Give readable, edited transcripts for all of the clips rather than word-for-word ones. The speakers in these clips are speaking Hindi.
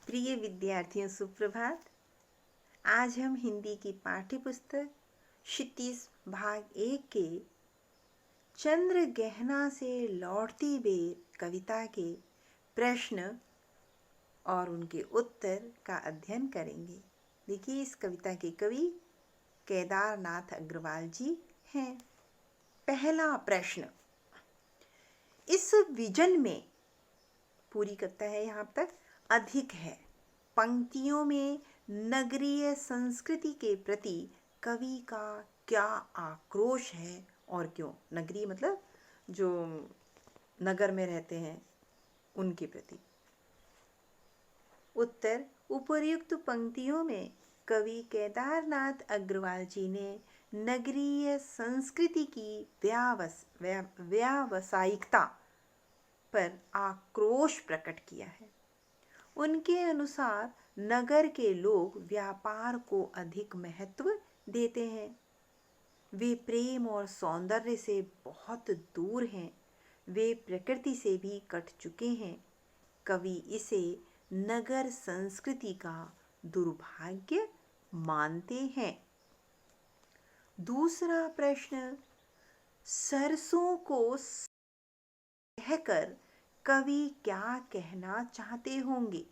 प्रिय विद्यार्थियों, सुप्रभात। आज हम हिंदी की पाठ्य पुस्तक क्षितिज भाग 1 के चंद्र गहना से लौटती बेर कविता के प्रश्न और उनके उत्तर का अध्ययन करेंगे। देखिए, इस कविता के कवि केदारनाथ अग्रवाल जी हैं। पहला प्रश्न, इस विजन में, पूरी कविता है यहाँ तक, अधिक है पंक्तियों में नगरीय संस्कृति के प्रति कवि का क्या आक्रोश है और क्यों? नगरीय मतलब जो नगर में रहते हैं उनके प्रति। उत्तर, उपर्युक्त पंक्तियों में कवि केदारनाथ अग्रवाल जी ने नगरीय संस्कृति की व्यावसायिकता पर आक्रोश प्रकट किया है। उनके अनुसार नगर के लोग व्यापार को अधिक महत्व देते हैं। वे प्रेम और सौंदर्य से बहुत दूर हैं। वे प्रकृति से भी कट चुके हैं। कवि इसे नगर संस्कृति का दुर्भाग्य मानते हैं। दूसरा प्रश्न, सरसों को कहकर कवि क्या कहना चाहते होंगे?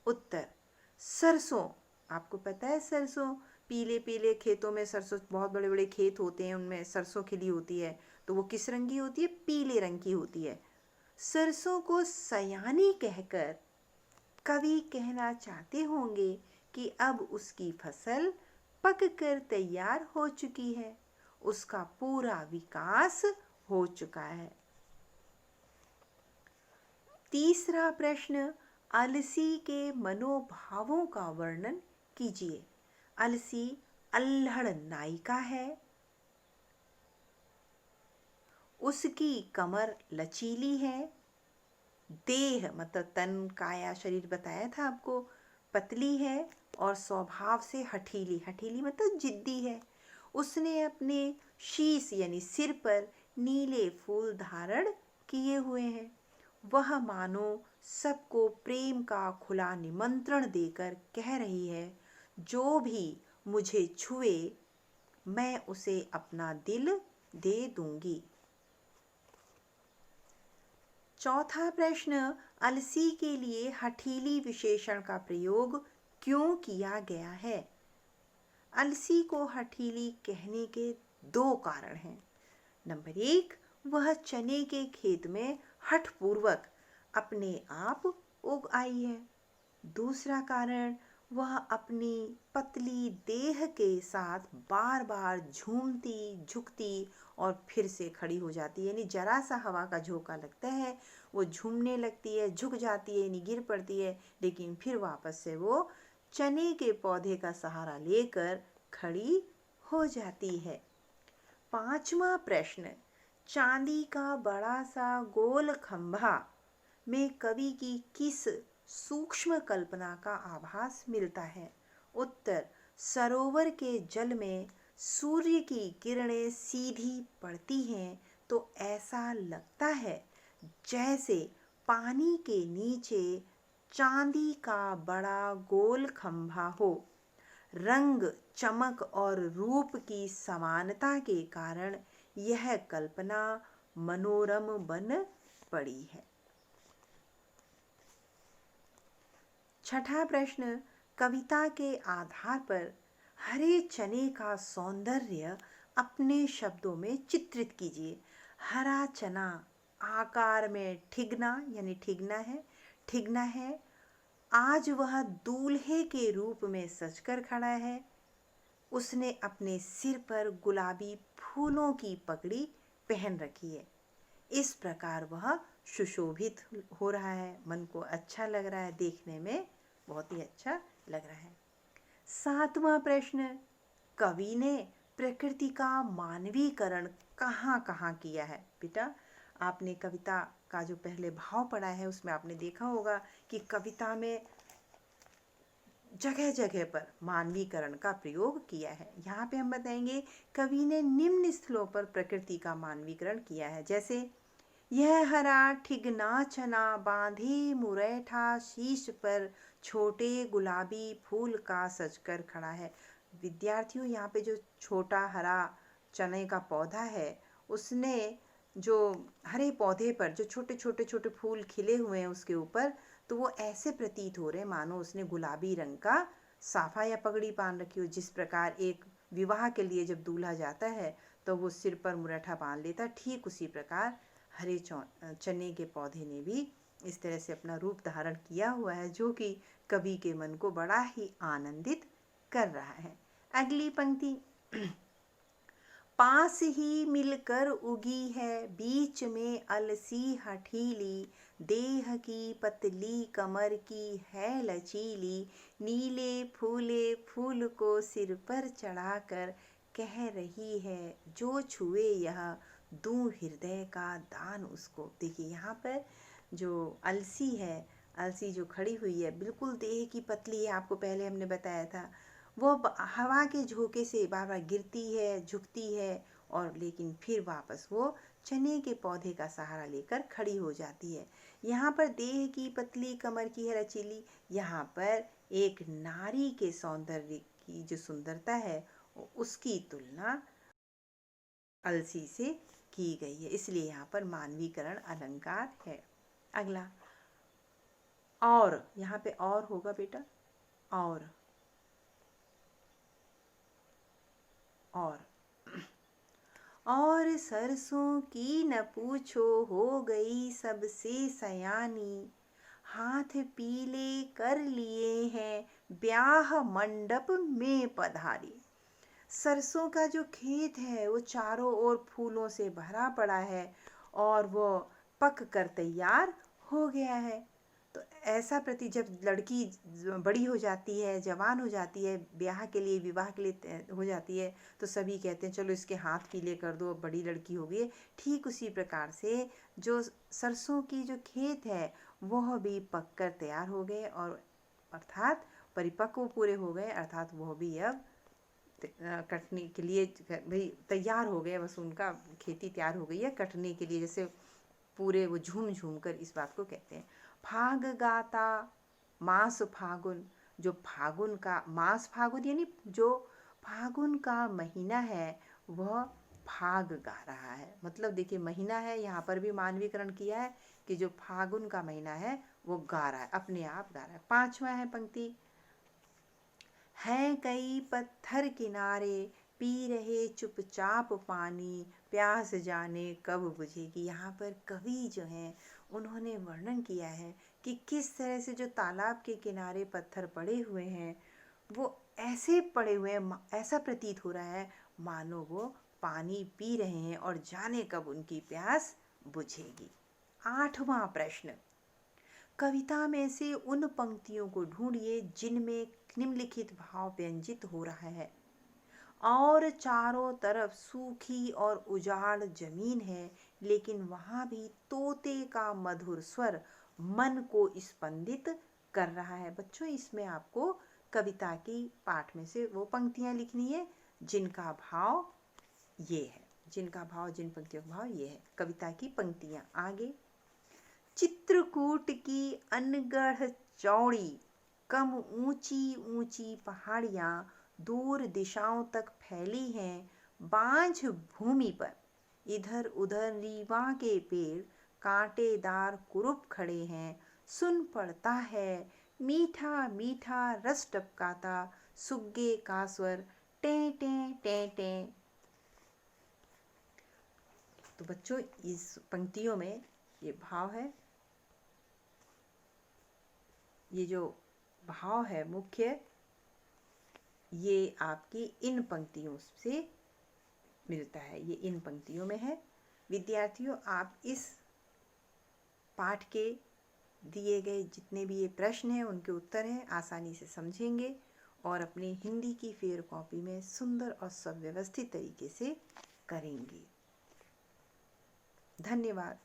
उत्तर, सरसों, आपको पता है सरसों, पीले पीले खेतों में सरसों, बहुत बड़े बड़े खेत होते हैं, उनमें सरसों खिली होती है, तो वो किस रंग की होती है? पीले रंग की होती है। सरसों को सयानी कहकर कवि कहना चाहते होंगे कि अब उसकी फसल पककर तैयार हो चुकी है, उसका पूरा विकास हो चुका है। तीसरा प्रश्न, अलसी के मनोभावों का वर्णन कीजिए। अलसी अल्हड़ नायिका है। उसकी कमर लचीली है। देह मतलब तन, काया, शरीर बताया था आपको, पतली है और स्वभाव से हठीली, हठीली मतलब जिद्दी है। उसने अपने शीश यानी सिर पर नीले फूल धारण किए हुए हैं। वह मानो सबको प्रेम का खुला निमंत्रण देकर कह रही है, जो भी मुझे छुए मैं उसे अपना दिल दे दूंगी। चौथा प्रश्न, अलसी के लिए हठीली विशेषण का प्रयोग क्यों किया गया है? अलसी को हठीली कहने के 2 कारण हैं। नंबर 1, वह चने के खेत में हठपूर्वक अपने आप उग आई है। दूसरा कारण, वह अपनी पतली देह के साथ बार बार झूमती, झुकती और फिर से खड़ी हो जाती है, यानी जरा सा हवा का झोंका लगता है, वो झूमने लगती है, झुक जाती है, यानी गिर पड़ती है, लेकिन फिर वापस से वो चने के पौधे का सहारा लेकर खड़ी हो जाती है। पांचवा प्रश्न, चांदी का बड़ा सा गोल खंभा में कवि की किस सूक्ष्म कल्पना का आभास मिलता है? उत्तर, सरोवर के जल में सूर्य की किरणें सीधी पड़ती हैं तो ऐसा लगता है जैसे पानी के नीचे चांदी का बड़ा गोल खंभा हो। रंग, चमक और रूप की समानता के कारण यह कल्पना मनोरम बन पड़ी है। छठा प्रश्न, कविता के आधार पर हरे चने का सौंदर्य अपने शब्दों में चित्रित कीजिए। हरा चना आकार में ठिगना यानी ठिगना है। आज वह दूल्हे के रूप में सजकर खड़ा है। उसने अपने सिर पर गुलाबी फूलों की पगड़ी पहन रखी है। इस प्रकार वह सुशोभित हो रहा है, मन को अच्छा लग रहा है, देखने में बहुत ही अच्छा लग रहा है। सातवां प्रश्न, कवि ने प्रकृति का मानवीकरण कहाँ कहाँ किया है? बेटा, आपने कविता का जो पहले भाव पढ़ा है उसमें आपने देखा होगा कि कविता में जगह जगह पर मानवीकरण का प्रयोग किया है। यहाँ पे हम बताएंगे कवि ने निम्न स्थलों पर प्रकृति का मानवीकरण किया है, जैसे यह हरा ठिगना चना बांधे मुरैठा शीश पर छोटे गुलाबी फूल का सजकर खड़ा है। विद्यार्थियों, यहाँ पे जो छोटा हरा चने का पौधा है, उसने जो हरे पौधे पर जो छोटे छोटे छोटे फूल खिले हुए हैं उसके ऊपर, तो वो ऐसे प्रतीत हो रहे हैं मानो उसने गुलाबी रंग का साफा या पगड़ी बांध रखी हो। जिस प्रकार एक विवाह के लिए जब दूल्हा जाता है तो वो सिर पर मुरैठा बांध लेता, ठीक उसी प्रकार हरे चने के पौधे ने भी इस तरह से अपना रूप धारण किया हुआ है, जो कि कवि के मन को बड़ा ही आनंदित कर रहा है। अगली पंक्ति, पास ही मिलकर उगी है बीच में अलसी हठीली, देह की पतली कमर की है लचीली, नीले फूले फूल को सिर पर चढ़ाकर कह रही है जो छुए यह दूं हृदय का दान उसको। देखिए यहाँ पर जो अलसी है, अलसी जो खड़ी हुई है बिल्कुल देह की पतली है, आपको पहले हमने बताया था। वो हवा के झोंके से बार बार गिरती है, झुकती है, और लेकिन फिर वापस वो चने के पौधे का सहारा लेकर खड़ी हो जाती है। यहाँ पर देह की पतली कमर की है लचीली, यहाँ पर एक नारी के सौंदर्य की जो सुंदरता है उसकी तुलना अलसी से की गई है, इसलिए यहाँ पर मानवीकरण अलंकार है। अगला, और यहाँ पे और होगा बेटा, और सरसों की न पूछो हो गई सबसे सयानी, हाथ पीले कर लिए हैं ब्याह मंडप में पधारी। सरसों का जो खेत है वो चारों ओर फूलों से भरा पड़ा है और वो पक कर तैयार हो गया है। तो ऐसा प्रति जब लड़की बड़ी हो जाती है, जवान हो जाती है, ब्याह के लिए, विवाह के लिए हो जाती है, तो सभी कहते हैं चलो इसके हाथ पीले कर दो, बड़ी लड़की हो गई है। ठीक उसी प्रकार से जो सरसों की जो खेत है वह भी पक कर तैयार हो गए, और अर्थात परिपक्व पूरे हो गए, अर्थात वह भी अब कटने के लिए भाई तैयार हो गए, बस उनका खेती तैयार हो गई है कटने के लिए। जैसे पूरे वो झूम झूम कर इस बात को कहते हैं। फाग गाता मास फागुन, जो फागुन का मास, फागुन यानी जो फागुन का महीना है वह फाग गा रहा है। मतलब देखिए महीना है, यहाँ पर भी मानवीकरण किया है कि जो फागुन का महीना है वो गा रहा है, अपने आप गा रहा है। 5वां है पंक्ति, हैं कई पत्थर किनारे पी रहे चुपचाप पानी, प्यास जाने कब बुझेगी। यहाँ पर कवि जो हैं उन्होंने वर्णन किया है कि किस तरह से जो तालाब के किनारे पत्थर पड़े हुए हैं वो ऐसे पड़े हुए हैं, ऐसा प्रतीत हो रहा है मानो वो पानी पी रहे हैं और जाने कब उनकी प्यास बुझेगी। 8वां प्रश्न, कविता में से उन पंक्तियों को ढूंढिए जिनमें निम्नलिखित भाव व्यंजित हो रहा है। और चारों तरफ सूखी और उजाड़ जमीन है, लेकिन वहां भी तोते का मधुर स्वर मन को स्पंदित कर रहा है। बच्चों, इसमें आपको कविता की पाठ में से वो पंक्तियां लिखनी है जिनका भाव ये है, जिन पंक्तियों का भाव ये है। कविता की पंक्तियां आगे, चित्रकूट की अनगढ़ चौड़ी कम ऊंची ऊंची पहाड़ियां दूर दिशाओं तक फैली हैं, बांझ भूमि पर इधर उधर रीवा के पेड़ कांटेदार कुरूप खड़े हैं, सुन पड़ता है मीठा मीठा रस टपकाता सुग्गे का स्वर टें टें टें टें। तो बच्चों, इस पंक्तियों में ये भाव है, ये जो भाव है मुख्य, ये आपकी इन पंक्तियों से मिलता है, ये इन पंक्तियों में है। विद्यार्थियों, आप इस पाठ के दिए गए जितने भी ये प्रश्न हैं उनके उत्तर हैं आसानी से समझेंगे और अपनी हिंदी की फेयर कॉपी में सुंदर और सुव्यवस्थित तरीके से करेंगे। धन्यवाद।